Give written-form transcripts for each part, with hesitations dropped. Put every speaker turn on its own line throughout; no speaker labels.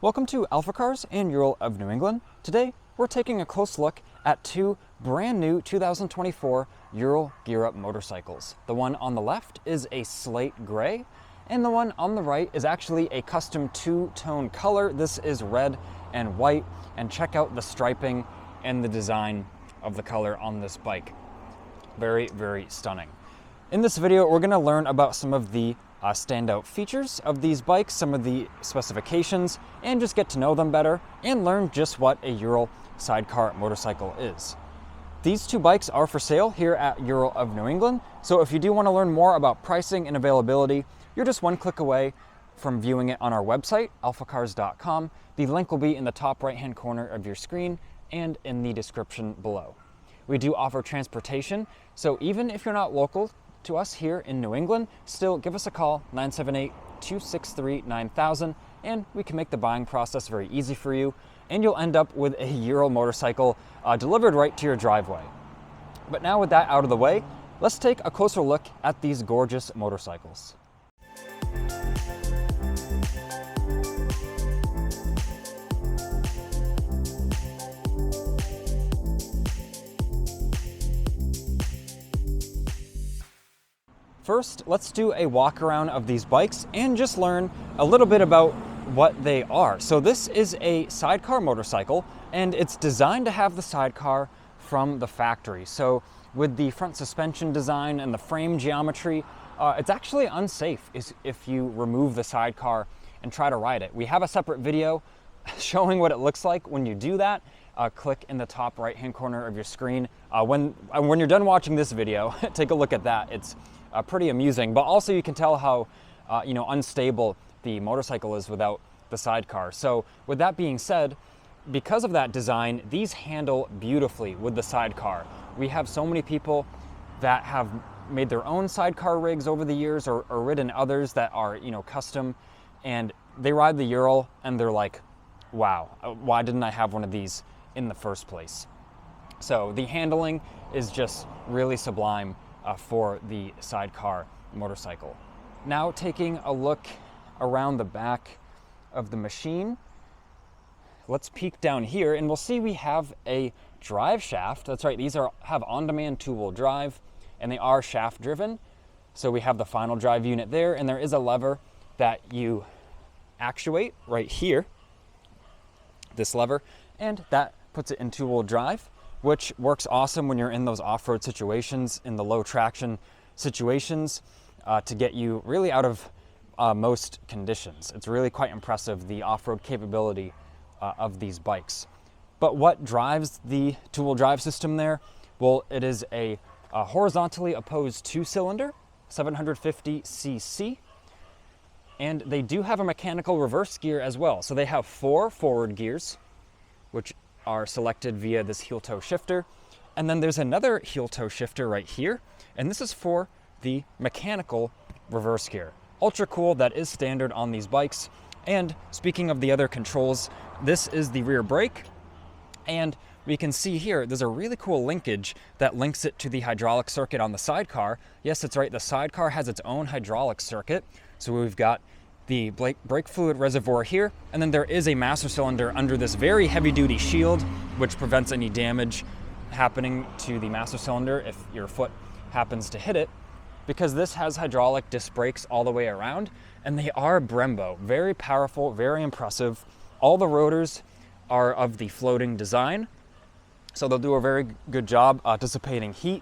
Welcome to AlphaCars and Ural of New England. Today, we're taking a close look at two brand new 2024 Ural Gear Up motorcycles. The one on the left is a slate gray, and the one on the right is actually a custom two-tone color. This is red and white, and check out the striping and the design of the color on this bike. Very, very stunning. In this video, we're going to learn about some of the standout features of these bikes, some of the specifications, and just get to know them better and learn just what a Ural sidecar motorcycle is. These two bikes are for sale here at Ural of New England, so if you do want to learn more about pricing and availability, you're just one click away from viewing it on our website, alphacars.com. The link will be in the top right-hand corner of your screen and in the description below. We do offer transportation, so even if you're not local to us here in New England, still give us a call, 978-263-9000, and we can make the buying process very easy for you, and you'll end up with a Ural motorcycle delivered right to your driveway. But now with that out of the way, let's take a closer look at these gorgeous motorcycles. First, let's do a walk around of these bikes and just learn a little bit about what they are. So this is a sidecar motorcycle, and it's designed to have the sidecar from the factory. So with the front suspension design and the frame geometry, it's actually unsafe if you remove the sidecar and try to ride it. We have a separate video showing what it looks like when you do that. Click in the top right-hand corner of your screen. When you're done watching this video, take a look at that. It's pretty amusing, but also you can tell how unstable the motorcycle is without the sidecar. So with that being said, because of that design, these handle beautifully with the sidecar. We have so many people that have made their own sidecar rigs over the years or ridden others that are custom, and they ride the Ural and they're like, wow, why didn't I have one of these in the first place? So the handling is just really sublime for the sidecar motorcycle. Now taking a look around the back of the machine, let's peek down here and we'll see we have a drive shaft. That's right, these have on-demand two-wheel drive and they are shaft driven. So we have the final drive unit there, and there is a lever that you actuate right here, this lever, and that puts it in two-wheel drive, which works awesome when you're in those off-road situations, in the low traction situations, to get you really out of most conditions. It's really quite impressive, the off-road capability of these bikes. But what drives the two-wheel drive system there? Well, it is a horizontally opposed two-cylinder, 750cc, and they do have a mechanical reverse gear as well. So they have 4 forward gears, which are selected via this heel-toe shifter. And then there's another heel-toe shifter right here, and this is for the mechanical reverse gear. Ultra cool, that is standard on these bikes. And speaking of the other controls, this is the rear brake, and we can see here there's a really cool linkage that links it to the hydraulic circuit on the sidecar. Yes, that's right, the sidecar has its own hydraulic circuit. So we've got the brake fluid reservoir here, and then there is a master cylinder under this very heavy-duty shield, which prevents any damage happening to the master cylinder if your foot happens to hit it, because this has hydraulic disc brakes all the way around, and they are Brembo. Very powerful, very impressive. All the rotors are of the floating design, so they'll do a very good job dissipating heat.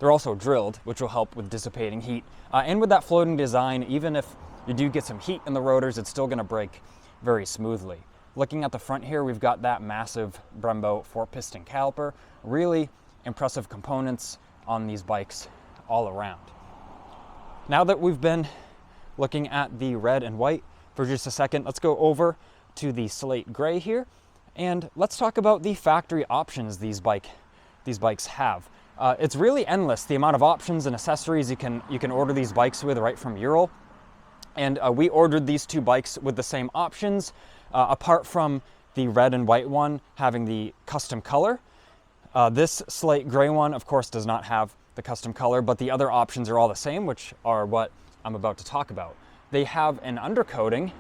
They're also drilled, which will help with dissipating heat. And with that floating design, even if you do get some heat in the rotors, it's still going to brake very smoothly. Looking at the front here, we've got that massive Brembo 4-piston caliper. Really impressive components on these bikes all around. Now that we've been looking at the red and white for just a second, let's go over to the slate gray here, and let's talk about the factory options these bikes have. It's really endless, the amount of options and accessories you can order these bikes with right from Ural. And we ordered these two bikes with the same options, apart from the red and white one having the custom color. This slate gray one, of course, does not have the custom color, but the other options are all the same, which are what I'm about to talk about. They have an undercoating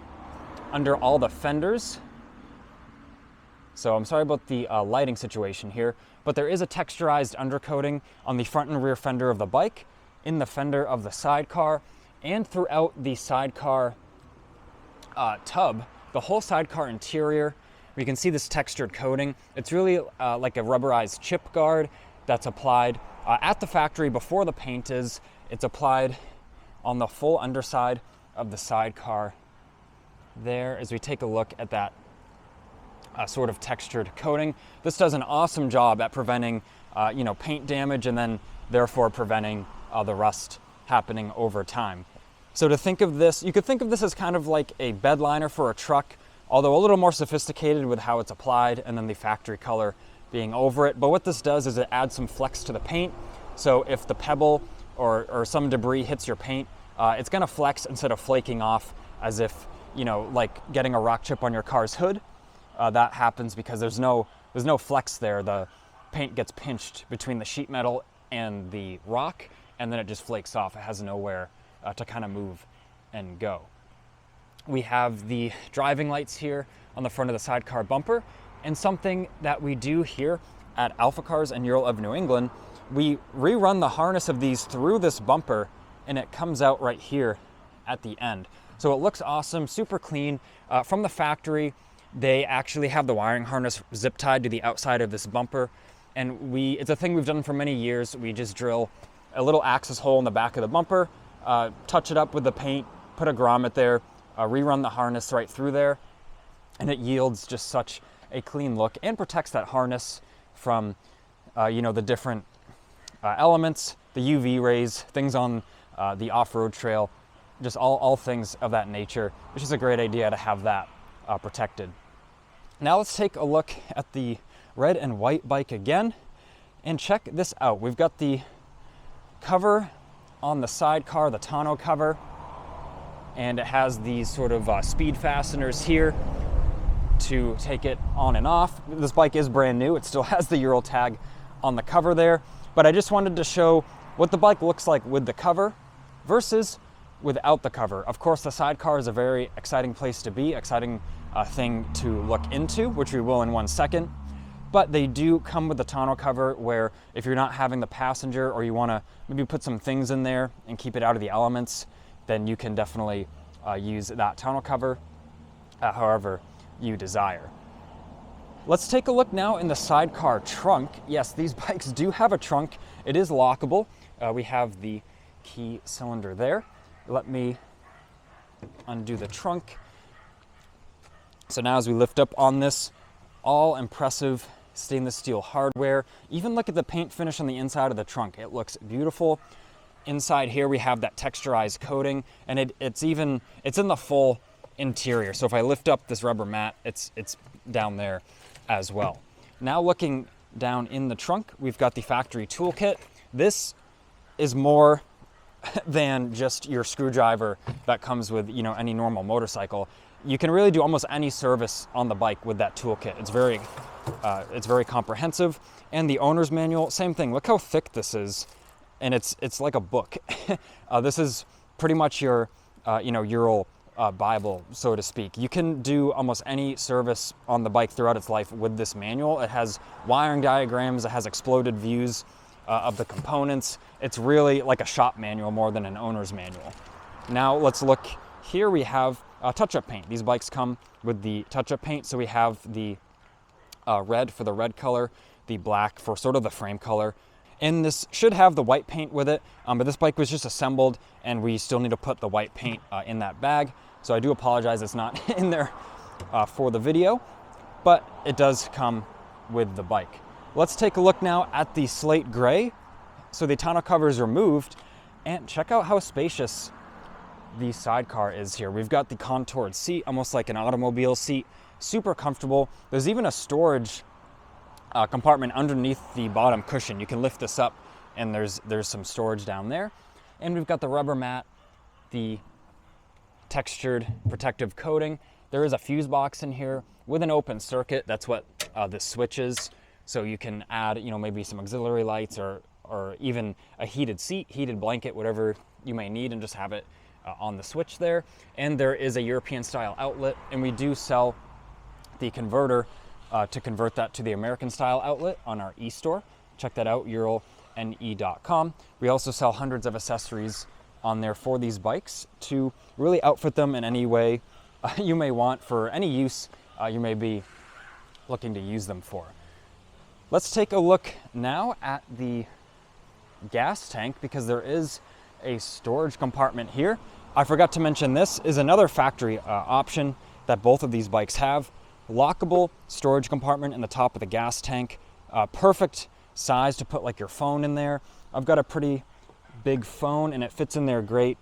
under all the fenders So I'm sorry about the lighting situation here, but there is a texturized undercoating on the front and rear fender of the bike, in the fender of the sidecar, and throughout the sidecar tub, the whole sidecar interior. We can see this textured coating. It's really like a rubberized chip guard that's applied at the factory before the paint is. It's applied on the full underside of the sidecar there. As we take a look at that sort of textured coating, this does an awesome job at preventing paint damage, and then therefore preventing the rust happening over time. So to think of this, you could think of this as kind of like a bed liner for a truck, although a little more sophisticated with how it's applied, and then the factory color being over it. But what this does is it adds some flex to the paint. So if the pebble or some debris hits your paint, it's gonna flex instead of flaking off as if, like getting a rock chip on your car's hood. That happens because there's no flex there. The paint gets pinched between the sheet metal and the rock, and then it just flakes off. It has nowhere to kind of move and go. We have the driving lights here on the front of the sidecar bumper, and something that we do here at AlphaCars and Ural of New England, we rerun the harness of these through this bumper, and it comes out right here at the end. So it looks awesome, super clean. From the factory, they actually have the wiring harness zip tied to the outside of this bumper, and it's a thing we've done for many years. We just drill a little access hole in the back of the bumper, touch it up with the paint, put a grommet there, rerun the harness right through there, and it yields just such a clean look and protects that harness from the different elements, the UV rays, things on the off-road trail, just all things of that nature. It's just a great idea to have that protected. Now let's take a look at the red and white bike again, and check this out. We've got the cover on the sidecar, the tonneau cover, and it has these sort of speed fasteners here to take it on and off. This bike is brand new. It still has the Ural tag on the cover there, but I just wanted to show what the bike looks like with the cover versus without the cover. Of course, the sidecar is a very exciting place to be, exciting thing to look into, which we will in 1 second. But they do come with the tonneau cover, where if you're not having the passenger, or you want to maybe put some things in there and keep it out of the elements, then you can definitely use that tonneau cover however you desire. Let's take a look now in the sidecar trunk. Yes, these bikes do have a trunk. It is lockable. We have the key cylinder there. Let me undo the trunk. So now as we lift up on this, all impressive stainless steel hardware. Even look at the paint finish on the inside of the trunk. It looks beautiful. Inside here we have that texturized coating, and it's in the full interior. So if I lift up this rubber mat, it's down there as well. Now looking down in the trunk, we've got the factory toolkit. This is more than just your screwdriver that comes with any normal motorcycle. You can really do almost any service on the bike with that toolkit. It's very comprehensive. And the owner's manual, same thing. Look how thick this is, and it's like a book. This is pretty much your Ural Bible, so to speak. You can do almost any service on the bike throughout its life with this manual. It has wiring diagrams, it has exploded views of the components. It's really like a shop manual more than an owner's manual. Now let's look. Here we have touch-up paint. These bikes come with the touch-up paint, so we have the red for the red color, the black for sort of the frame color, and this should have the white paint with it, but this bike was just assembled, and we still need to put the white paint in that bag, so I do apologize it's not in there for the video, but it does come with the bike. Let's take a look now at the slate gray. So the tonneau cover is removed, and check out how spacious the sidecar is here. We've got the contoured seat, almost like an automobile seat, super comfortable. There's even a storage compartment underneath the bottom cushion. You can lift this up, and there's some storage down there. And we've got the rubber mat, the textured protective coating. There is a fuse box in here with an open circuit. That's what this switch is. So you can add, maybe some auxiliary lights or even a heated seat, heated blanket, whatever you may need, and just have it on the switch there. And there is a European style outlet, and we do sell the converter to convert that to the American style outlet on our e-store. Check that out, uralne.com. We also sell hundreds of accessories on there for these bikes to really outfit them in any way you may want for any use you may be looking to use them for. Let's take a look now at the gas tank, because there is a storage compartment here. I forgot to mention, this is another factory option that both of these bikes have. Lockable storage compartment in the top of the gas tank. Perfect size to put like your phone in there. I've got a pretty big phone and it fits in there great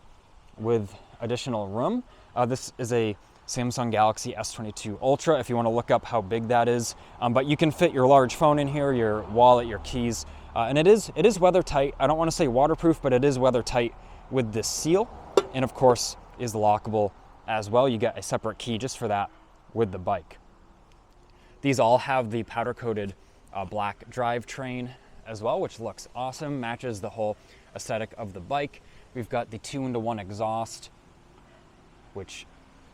with additional room. This is a Samsung Galaxy S22 Ultra, if you want to look up how big that is. But you can fit your large phone in here, your wallet, your keys, and it is weather tight. I don't want to say waterproof, but it is weather tight with this seal, and of course is lockable as well. You get a separate key just for that with the bike. These all have the powder coated black drivetrain as well, which looks awesome, matches the whole aesthetic of the bike. We've got the 2-in-1 exhaust, which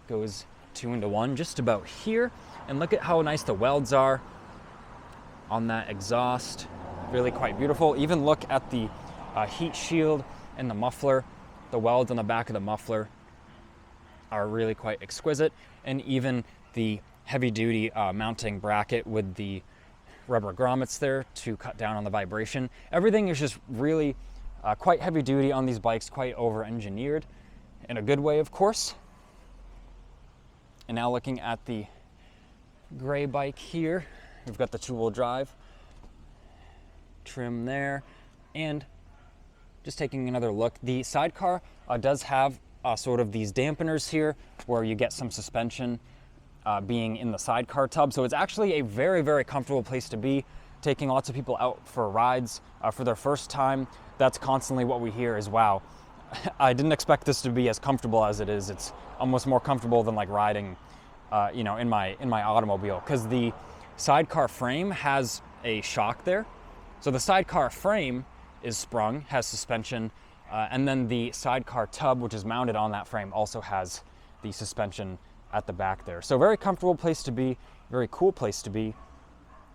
goes 2-in-1 just about here. And look at how nice the welds are on that exhaust. Really quite beautiful. Even look at the heat shield and the muffler. The welds on the back of the muffler are really quite exquisite. And even the heavy duty mounting bracket with the rubber grommets there to cut down on the vibration. Everything is just really quite heavy duty on these bikes, quite over engineered in a good way, of course. And now looking at the gray bike here, we've got the 2-wheel drive trim there. And just taking another look, the Sidecar does have sort of these dampeners here where you get some suspension being in the Sidecar tub. So it's actually a very, very comfortable place to be, taking lots of people out for rides for their first time. That's constantly what we hear is, wow, I didn't expect this to be as comfortable as it is. It's almost more comfortable than like riding, in my automobile, because the Sidecar frame has a shock there. So the Sidecar frame is sprung, has suspension, and then the Sidecar tub, which is mounted on that frame, also has the suspension at the back there. So very comfortable place to be, very cool place to be.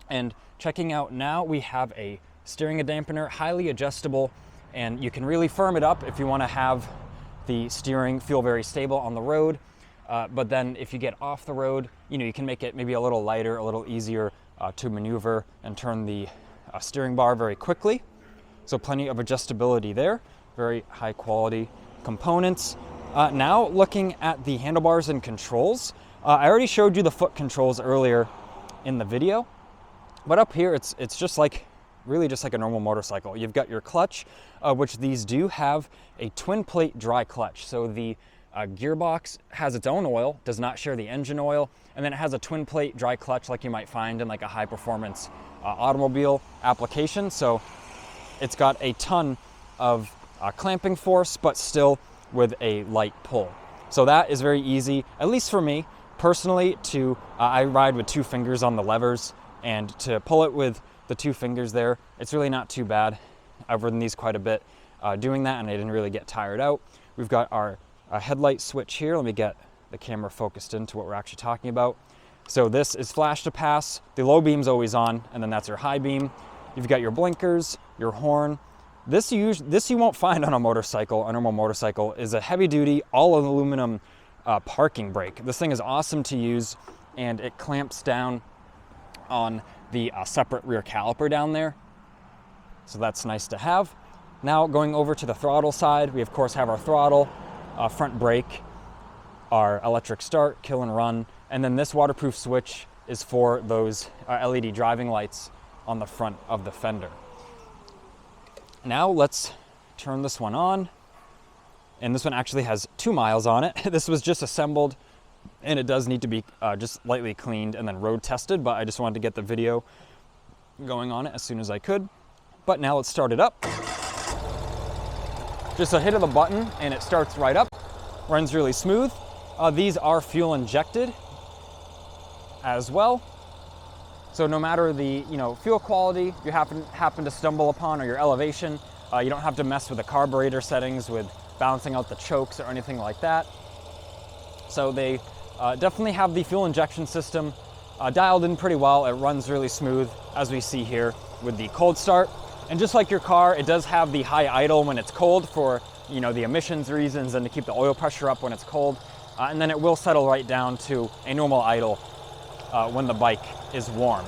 And checking out now, we have a steering dampener, highly adjustable, and you can really firm it up if you want to have the steering feel very stable on the road. But then if you get off the road, you can make it maybe a little lighter, a little easier to maneuver and turn the steering bar very quickly. So plenty of adjustability there, very high quality components. Now looking at the handlebars and controls, I already showed you the foot controls earlier in the video, but up here it's just like, really just like a normal motorcycle. You've got your clutch, which these do have a twin plate dry clutch. So the gearbox has its own oil, does not share the engine oil, and then it has a twin plate dry clutch like you might find in like a high performance automobile application. So it's got a ton of clamping force, but still with a light pull. So that is very easy, at least for me personally, to I ride with 2 fingers on the levers, and to pull it with the 2 fingers there, it's really not too bad. I've ridden these quite a bit doing that, and I didn't really get tired out. We've got our headlight switch here. Let me get the camera focused into what we're actually talking about. So this is flash to pass. The low beam's always on, and then that's your high beam. You've got your blinkers, your horn. This you won't find on a motorcycle. A normal motorcycle is a heavy duty, all aluminum parking brake. This thing is awesome to use, and it clamps down on the separate rear caliper down there. So that's nice to have. Now going over to the throttle side, we of course have our throttle, front brake, our electric start, kill and run, and then this waterproof switch is for those LED driving lights on the front of the fender. Now let's turn this one on, and this one actually has 2 miles on it. This was just assembled, and it does need to be just lightly cleaned and then road tested, but I just wanted to get the video going on it as soon as I could. But now let's start it up. Just a hit of the button and it starts right up, runs really smooth. These are fuel injected as well. So no matter the fuel quality you happen to stumble upon, or your elevation, you don't have to mess with the carburetor settings with balancing out the chokes or anything like that. So they definitely have the fuel injection system dialed in pretty well. It runs really smooth, as we see here with the cold start. And just like your car, it does have the high idle when it's cold for the emissions reasons and to keep the oil pressure up when it's cold. And then it will settle right down to a normal idle when the bike is warm.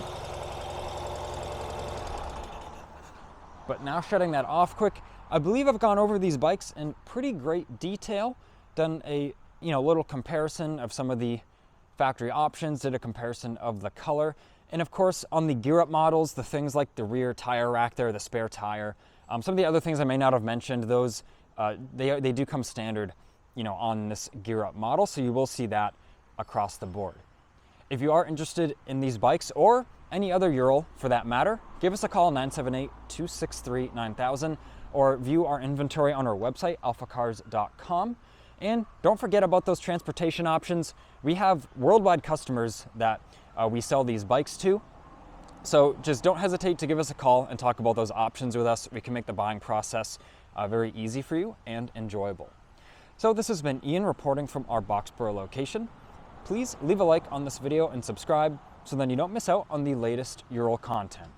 But now shutting that off quick, I believe I've gone over these bikes in pretty great detail, done a little comparison of some of the factory options, did a comparison of the color, and of course on the gear up models, the things like the rear tire rack there, the spare tire, some of the other things I may not have mentioned, those they do come standard on this gear up model, so you will see that across the board. If you are interested in these bikes or any other Ural for that matter, give us a call 978-263-9000 or view our inventory on our website, alphacars.com. And don't forget about those transportation options. We have worldwide customers that we sell these bikes to. So just don't hesitate to give us a call and talk about those options with us. We can make the buying process very easy for you and enjoyable. So this has been Ian reporting from our Boxborough location. Please leave a like on this video and subscribe so then you don't miss out on the latest Ural content.